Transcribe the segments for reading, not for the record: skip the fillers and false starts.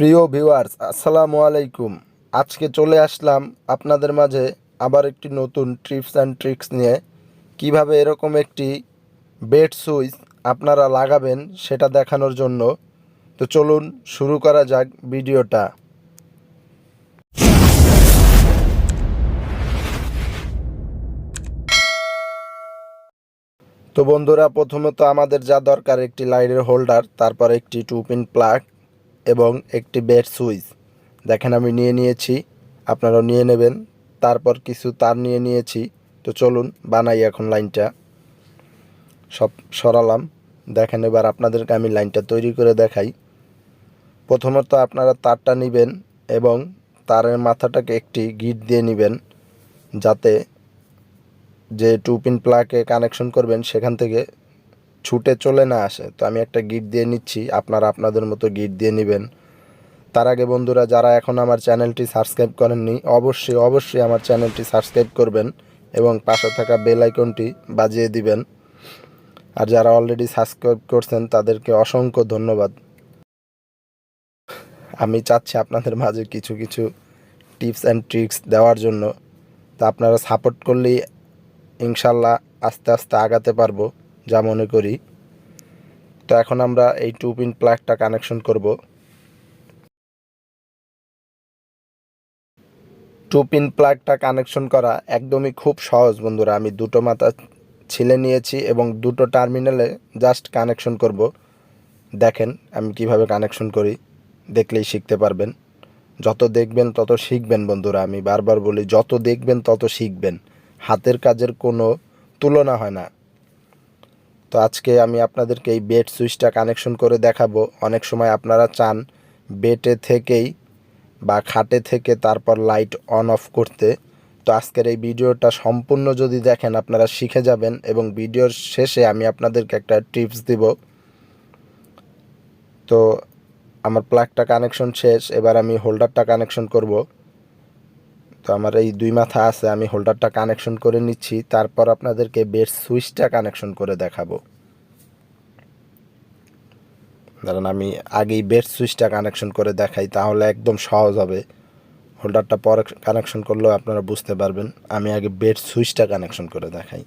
প্রিয় ভিউয়ার্স, আসসালামু আলাইকুম। আজকে চলে আসলাম আপনাদের মাঝে আবার একটি নতুন টিপস অ্যান্ড ট্রিক্স নিয়ে। কিভাবে এরকম একটি বেড সুইচ আপনারা লাগাবেন সেটা দেখানোর জন্য। তো চলুন শুরু করা যাক ভিডিওটা। তো বন্ধুরা, প্রথমত আমাদের যা দরকার একটি লাইটের হোল্ডার, তারপর একটি 2 পিন প্লাগ এবং একটি বেড সুইচ। দেখেন আমি নিয়ে নিয়েছি, আপনারাও নিয়ে নেবেন। তারপর কিছু তার নিয়ে নিয়েছি। তো চলুন বানাই এখন লাইনটা। সব সরালাম। দেখেন এবার আপনাদেরকে আমি লাইনটা তৈরি করে দেখাই। প্রথমত আপনারা তারটা নেবেন এবং তারের মাথাটাকে একটি গিট দিয়ে নেবেন, যাতে যে 2 পিন প্লাগে কানেকশন করবেন সেখান থেকে ছুটে চলে না আসে। তো আমি একটা গিট দিয়ে নিচ্ছি, আপনারা আপনাদের মতো গিট দিয়ে নেবেন। তার আগে বন্ধুরা, যারা এখন আমার চ্যানেলটি সাবস্ক্রাইব করেননি, অবশ্যই আমার চ্যানেলটি সাবস্ক্রাইব করবেন এবং পাশে থাকা বেল আইকনটি বাজিয়ে দিবেন। আর যারা অলরেডি সাবস্ক্রাইব করছেন তাদেরকে অসংখ্য ধন্যবাদ। আমি চাচ্ছি আপনাদের মাঝে কিছু কিছু টিপস অ্যান্ড ট্রিক্স দেওয়ার জন্য। তা আপনারা সাপোর্ট করলেই ইনশাল্লাহ আস্তে আস্তে আগাতে পারবো, যা মনে করি। তো এখন আমরা এই 2 পিন প্লাগটা কানেকশন করব। 2 পিন প্লাগটা কানেকশন করা একদমই খুব সহজ বন্ধুরা। আমি দুটো মাথা ছিলে নিয়েছি এবং দুটো টার্মিনালে জাস্ট কানেকশন করব। দেখেন আমি কিভাবে কানেকশন করি, দেখলেই শিখতে পারবেন। যত দেখবেন তত শিখবেন বন্ধুরা। আমি বারবার বলি, যত দেখবেন তত শিখবেন। হাতের কাজের কোনো তুলনা হয় না। তো আজকে আমি আপনাদেরকে এই বেড সুইচটা কানেকশন করে দেখাবো। অনেক সময় আপনারা চান বেডে থেকেই বা খাটে থেকে তারপর লাইট অন অফ করতে। তো আজকের এই ভিডিওটা সম্পূর্ণ যদি দেখেন আপনারা শিখে যাবেন এবং ভিডিওর শেষে আমি আপনাদেরকে একটা টিপস দিব। তো আমার প্লাগটা কানেকশন শেষ, এবার আমি হোল্ডারটা কানেকশন করব। তো আমার এই দুই মাথা আছে, আমি হোল্ডারটা কানেকশন করে নিচ্ছি, তারপর আপনাদেরকে বেড সুইচটা কানেকশন করে দেখাবো। ধরেন আমি আগেই বেড সুইচটা কানেকশন করে দেখাই, তাহলে একদম সহজ হবে। হোল্ডারটা পরে কানেকশন করলেও আপনারা বুঝতে পারবেন। আমি আগে বেড সুইচটা কানেকশন করে দেখাই।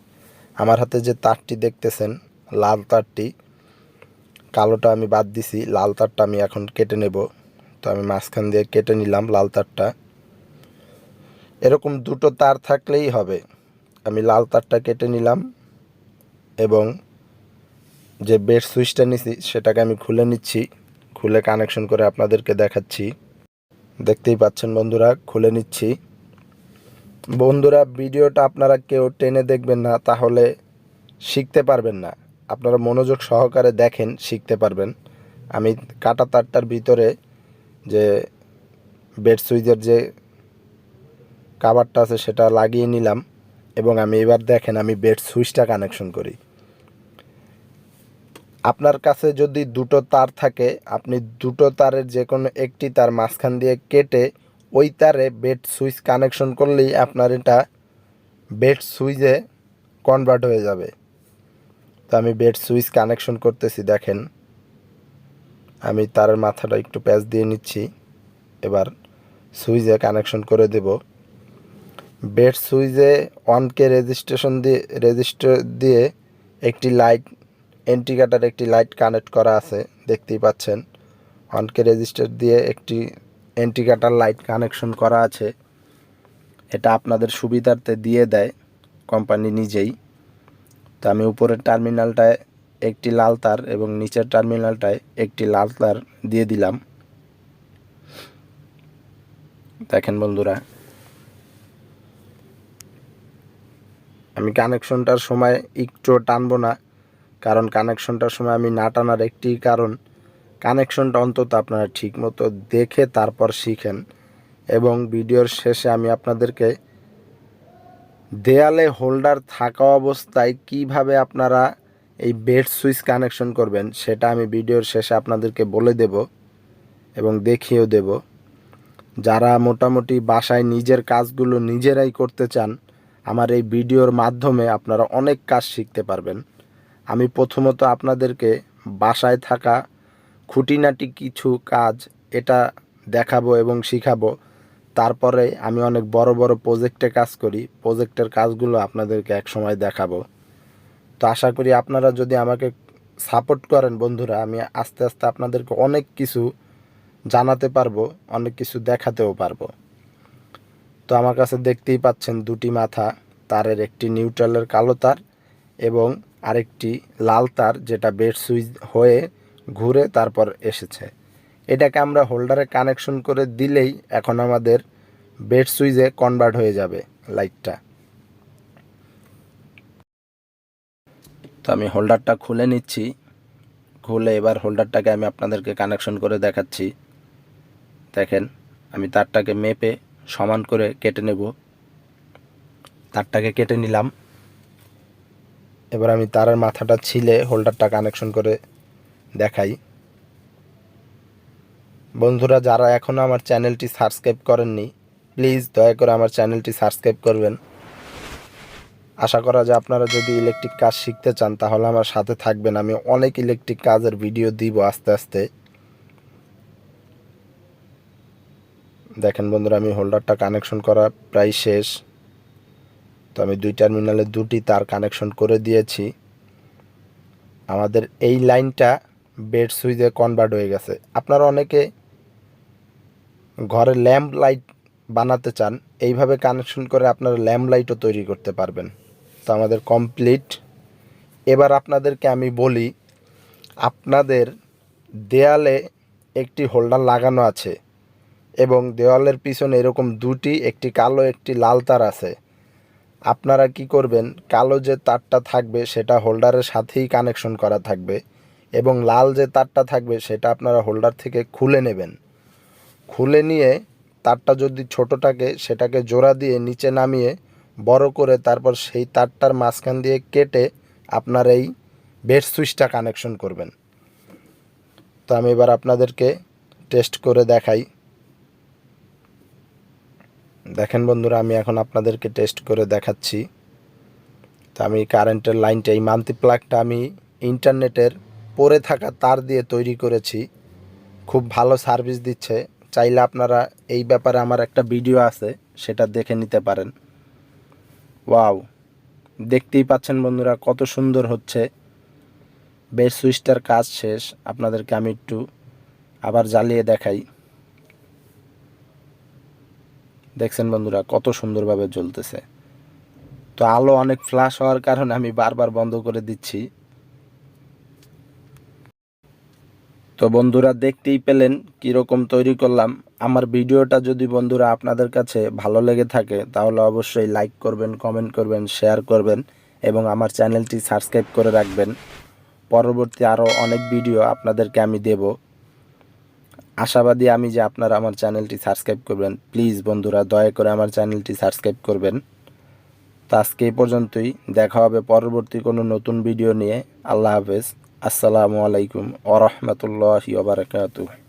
আমার হাতে যে তারটি দেখতেছেন, লাল তারটি, কালোটা আমি বাদ দিছি, লাল তারটা আমি এখন কেটে নেব। তো আমি মাঝখান দিয়ে কেটে নিলাম লাল তারটা। এরকম দুটো তার থাকলেই হবে। আমি লাল তারটা কেটে নিলাম এবং যে বেড সুইচটা নিছি সেটাকে আমি খুলে নিচ্ছি। খুলে কানেকশন করে আপনাদেরকে দেখাচ্ছি। দেখতেই পাচ্ছেন বন্ধুরা, খুলে নিচ্ছি। বন্ধুরা, ভিডিওটা আপনারা কেউ টেনে দেখবেন না, তাহলে শিখতে পারবেন না। আপনারা মনোযোগ সহকারে দেখেন, শিখতে পারবেন। আমি কাটা তারটার ভিতরে যে বেড সুইচের যে কাভারটা আছে সেটা লাগিয়ে নিলাম এবং আমি এবার দেখেন আমি বেড সুইচটা কানেকশন করি। আপনার কাছে যদি দুটো তার থাকে, আপনি দুটো তারের যে কোনো একটি তার মাঝখান দিয়ে কেটে ওই তারে বেড সুইচ কানেকশন করলেই আপনার এটা বেড সুইচে কনভার্ট হয়ে যাবে। তো আমি বেড সুইচ কানেকশন করতেছি। দেখেন আমি তারের মাথাটা একটু প্যাচ দিয়ে নিচ্ছি, এবার সুইচে কানেকশন করে দেব। বেড সুইচে 1K রেজিস্টার দিয়ে একটি লাইট, ইন্ডিকেটর একটি লাইট কানেক্ট করা আছে, দেখতেই পাচ্ছেন। 1K রেজিস্টার দিয়ে একটি ইন্ডিকেটর লাইট কানেকশন করা আছে। এটা আপনাদের সুবিধার্থে দিয়ে দেয় কোম্পানি নিজেই। তো আমি উপরের টার্মিনালটায় একটি লাল তার এবং নিচের টার্মিনালটায় একটি লাল তার দিয়ে দিলাম। দেখেন বন্ধুরা, আমি কানেকশনটার সময় একটু টানবো না, কারণ কানেকশনটার সময় আমি না টানার একটি কারণ, কানেকশনটা অন্তত আপনারা ঠিকমতো দেখে তারপর শিখেন। এবং ভিডিওর শেষে আমি আপনাদেরকে দেয়ালে হোল্ডার থাকা অবস্থায় কিভাবে আপনারা এই বেড সুইচ কানেকশন করবেন সেটা আমি ভিডিওর শেষে আপনাদেরকে বলে দেব এবং দেখিয়েও দেব। যারা মোটামুটি বাসায় নিজের কাজগুলো নিজেরাই করতে চান, আমার এই ভিডিওর মাধ্যমে আপনারা অনেক কাজ শিখতে পারবেন। আমি প্রথমত আপনাদেরকে বাসায় থাকা খুঁটিনাটি কিছু কাজ এটা দেখাবো এবং শিখাবো। তারপরে আমি অনেক বড় বড় প্রজেক্টে কাজ করি, প্রজেক্টের কাজগুলো আপনাদেরকে একসময় দেখাবো। তো আশা করি আপনারা যদি আমাকে সাপোর্ট করেন বন্ধুরা, আমি আস্তে আস্তে আপনাদেরকে অনেক কিছু জানাতে পারবো, অনেক কিছু দেখাতেও পারবো। তো আমার কাছে দেখতেই পাচ্ছেন দুটি মাথা তারের, একটি নিউট্রালের কালো তার এবং আরেকটি লাল তার, যেটা বেড সুইচ হয়ে ঘুরে তারপর এসেছে। এটাকে আমরা হোল্ডারে কানেকশন করে দিলেই এখন আমাদের বেড সুইচে কনভার্ট হয়ে যাবে লাইটটা। তো আমি হোল্ডারটা খুলে নিচ্ছি, খুলে এবার হোল্ডারটাকে আমি আপনাদেরকে কানেকশন করে দেখাচ্ছি। দেখেন, আমি তারটাকে মেপে সমান করে কেটে নেব। তারটাকে কেটে নিলাম। এবার আমি তারের মাথাটা ছিলে হোল্ডারটা কানেকশন করে দেখাই। বন্ধুরা, যারা এখনও আমার চ্যানেলটি সাবস্ক্রাইব করেননি, প্লিজ দয়া করে আমার চ্যানেলটি সাবস্ক্রাইব করবেন। আশা করা যায় আপনারা যদি ইলেকট্রিক কাজ শিখতে চান তাহলে আমার সাথে থাকবেন। আমি অনেক ইলেকট্রিক কাজের ভিডিও দিব আস্তে আস্তে। দেখেন বন্ধুরা, আমি হোল্ডারটা কানেকশন করা প্রায় শেষ। তো আমি দুই টার্মিনালে দুটি তার কানেকশন করে দিয়েছি। আমাদের এই লাইনটা বেড সুইচে কনভার্ট হয়ে গেছে। আপনারা অনেকে ঘরে ল্যাম্প লাইট বানাতে চান, এইভাবে কানেকশন করে আপনারা ল্যাম্প লাইটও তৈরি করতে পারবেন। তো আমাদের কমপ্লিট। এবার আপনাদেরকে আমি বলি, আপনাদের দেয়ালে একটি হোল্ডার লাগানো আছে এবং দেওয়ালের পিছনে এরকম দুটি, একটি কালো একটি লাল তার আছে। আপনারা কি করবেন, কালো যে তারটা থাকবে সেটা হোল্ডারের সাথেই কানেকশন করা থাকবে এবং লাল যে তারটা থাকবে সেটা আপনারা হোল্ডার থেকে খুলে নেবেন। খুলে নিয়ে তারটা যদি ছোট থাকে সেটাকে জোড়া দিয়ে নিচে নামিয়ে বড় করে তারপর সেই তারটার মাঝখান দিয়ে কেটে আপনার এই বেড সুইচটা কানেকশন করবেন। তো আমি এবার আপনাদেরকে টেস্ট করে দেখাই। দেখেন বন্ধুরা, আমি এখন আপনাদেরকে টেস্ট করে দেখাচ্ছি। তো আমি কারেন্টের লাইনটা, এই মাল্টি প্লাগটা আমি ইন্টারনেটের পড়ে থাকা তার দিয়ে তৈরি করেছি। খুব ভালো সার্ভিস দিচ্ছে। চাইলে আপনারা এই ব্যাপারে আমার একটা ভিডিও আছে, সেটা দেখে নিতে পারেন। ওয়াও, দেখতেই পাচ্ছেন বন্ধুরা কত সুন্দর হচ্ছে। বেড সুইচটার কাজ শেষ। আপনাদেরকে আমি একটু আবার জ্বালিয়ে দেখাই। দেখছেন বন্ধুরা কত সুন্দরভাবে জ্বলতেছে। তো আলো অনেক ফ্ল্যাশ হওয়ার কারণে আমি বারবার বন্ধ করে দিচ্ছি। তো বন্ধুরা, দেখতেই পেলেন কীরকম তৈরি করলাম। আমার ভিডিওটা যদি বন্ধুরা আপনাদের কাছে ভালো লেগে থাকে তাহলে অবশ্যই লাইক করবেন, কমেন্ট করবেন, শেয়ার করবেন এবং আমার চ্যানেলটি সাবস্ক্রাইব করে রাখবেন। পরবর্তী আরও অনেক ভিডিও আপনাদেরকে আমি দেব। আশাবাদী আমি যে আপনারা আমার চ্যানেলটি সাবস্ক্রাইব করবেন। প্লিজ বন্ধুরা, দয়া করে আমার চ্যানেলটি সাবস্ক্রাইব করবেন। তো আজকে এই পর্যন্তই। দেখা হবে পরবর্তী কোনো নতুন ভিডিও নিয়ে। আল্লাহ হাফেজ। আসসালামু আলাইকুম ওয়া রাহমাতুল্লাহি ওয়া বারাকাতুহু।